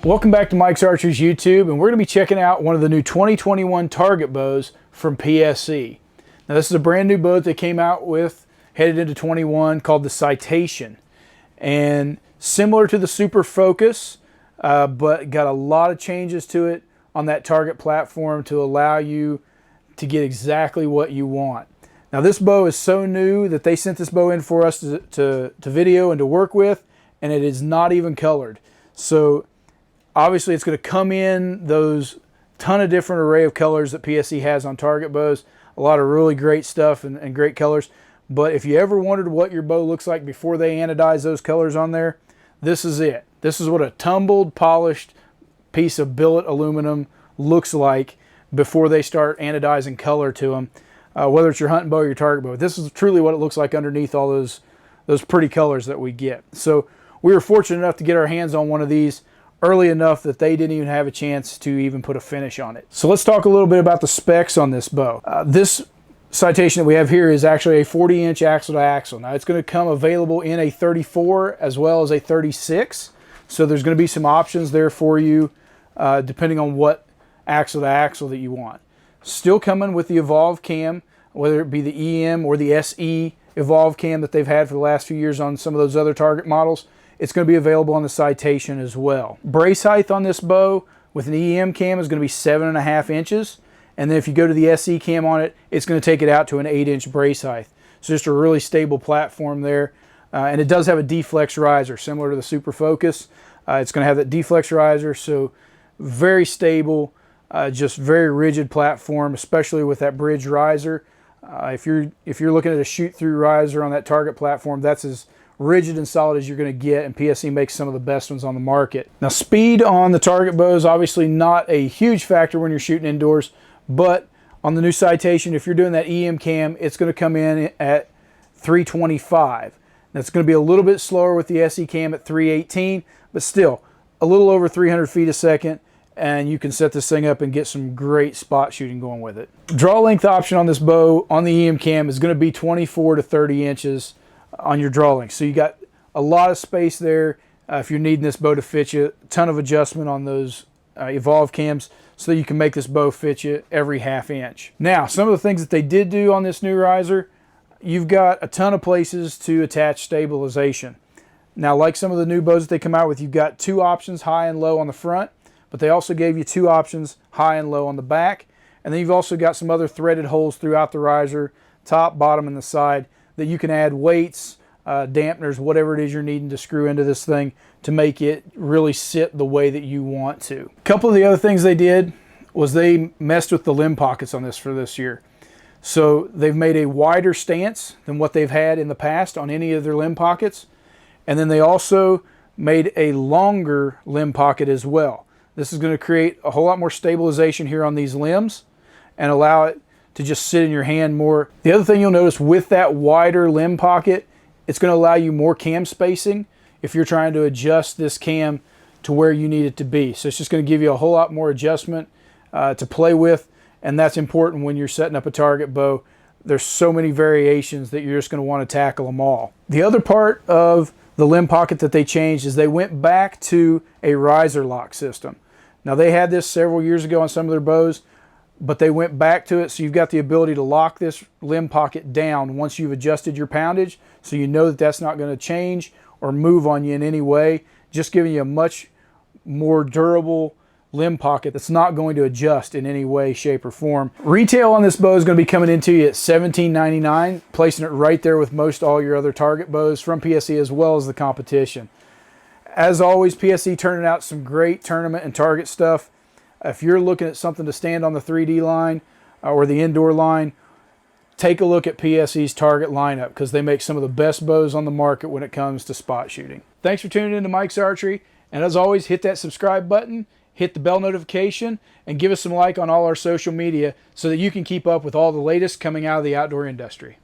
Welcome back to Mike's Archery's YouTube, and we're going to be checking out one of the new 2021 target bows from PSE. Now this is a brand new bow they came out with headed into 21 called the Citation, and similar to the Super Focus, but got a lot of changes to it on that target platform to allow you to get exactly what you want. Now this bow is so new that they sent this bow in for us to video and to work with, and it is not even colored. So obviously it's going to come in those ton of different array of colors that PSE has on target bows. A lot of really great stuff and great colors. But if you ever wondered what your bow looks like before they anodize those colors on there, this is it. This is what a tumbled, polished piece of billet aluminum looks like before they start anodizing color to them. Whether it's your hunting bow or your target bow. This is truly what it looks like underneath all those pretty colors that we get. So we were fortunate enough to get our hands on one of these early enough that they didn't even have a chance to even put a finish on it. So let's talk a little bit about the specs on this bow. This Citation that we have here is actually a 40-inch axle to axle. Now it's going to come available in a 34 as well as a 36. So there's going to be some options there for you depending on what axle to axle that you want. Still coming with the Evolve cam, whether it be the EM or the SE Evolve cam that they've had for the last few years on some of those other target models. It's going to be available on the Citation as well. Brace height on this bow with an EM cam is going to be 7.5 inches. And then if you go to the SE cam on it, it's going to take it out to an 8-inch brace height. So just a really stable platform there. And it does have a D-flex riser, similar to the Super Focus. It's going to have that D-flex riser, so very stable, just very rigid platform, especially with that bridge riser. If you're looking at a shoot-through riser on that target platform, that's as rigid and solid as you're going to get, and PSE makes some of the best ones on the market. Now speed on the target bow is obviously not a huge factor when you're shooting indoors, but on the new Citation, if you're doing that EM cam, it's going to come in at 325. That's going to be a little bit slower with the SE cam at 318, but still a little over 300 feet a second, and you can set this thing up and get some great spot shooting going with it. Draw length option on this bow on the EM cam is going to be 24 to 30 inches on your draw length. So you got a lot of space there if you're needing this bow to fit you. A ton of adjustment on those Evolve cams so that you can make this bow fit you every ½ inch. Now, some of the things that they did do on this new riser, you've got a ton of places to attach stabilization. Now, like some of the new bows that they come out with, you've got 2 options, high and low on the front, but they also gave you 2 options, high and low on the back. And then you've also got some other threaded holes throughout the riser, top, bottom, and the side, that you can add weights, dampeners, whatever it is you're needing to screw into this thing to make it really sit the way that you want to. A couple of the other things they did was they messed with the limb pockets on this for this year. So they've made a wider stance than what they've had in the past on any of their limb pockets. And then they also made a longer limb pocket as well. This is going to create a whole lot more stabilization here on these limbs and allow it to just sit in your hand more. The other thing you'll notice with that wider limb pocket, it's going to allow you more cam spacing if you're trying to adjust this cam to where you need it to be. So it's just going to give you a whole lot more adjustment to play with, and that's important when you're setting up a target bow. There's so many variations that you're just going to want to tackle them all. The other part of the limb pocket that they changed is they went back to a riser lock system. Now they had this several years ago on some of their bows, but they went back to it, so you've got the ability to lock this limb pocket down once you've adjusted your poundage, so you know that that's not going to change or move on you in any way, just giving you a much more durable limb pocket that's not going to adjust in any way, shape, or form. Retail on this bow is going to be coming into you at $17.99, placing it right there with most all your other target bows from PSE as well as the competition. As always, PSE turning out some great tournament and target stuff. If you're looking at something to stand on the 3D line or the indoor line, take a look at PSE's target lineup because they make some of the best bows on the market when it comes to spot shooting. Thanks for tuning in to Mike's Archery, and as always, hit that subscribe button, hit the bell notification, and give us some like on all our social media so that you can keep up with all the latest coming out of the outdoor industry.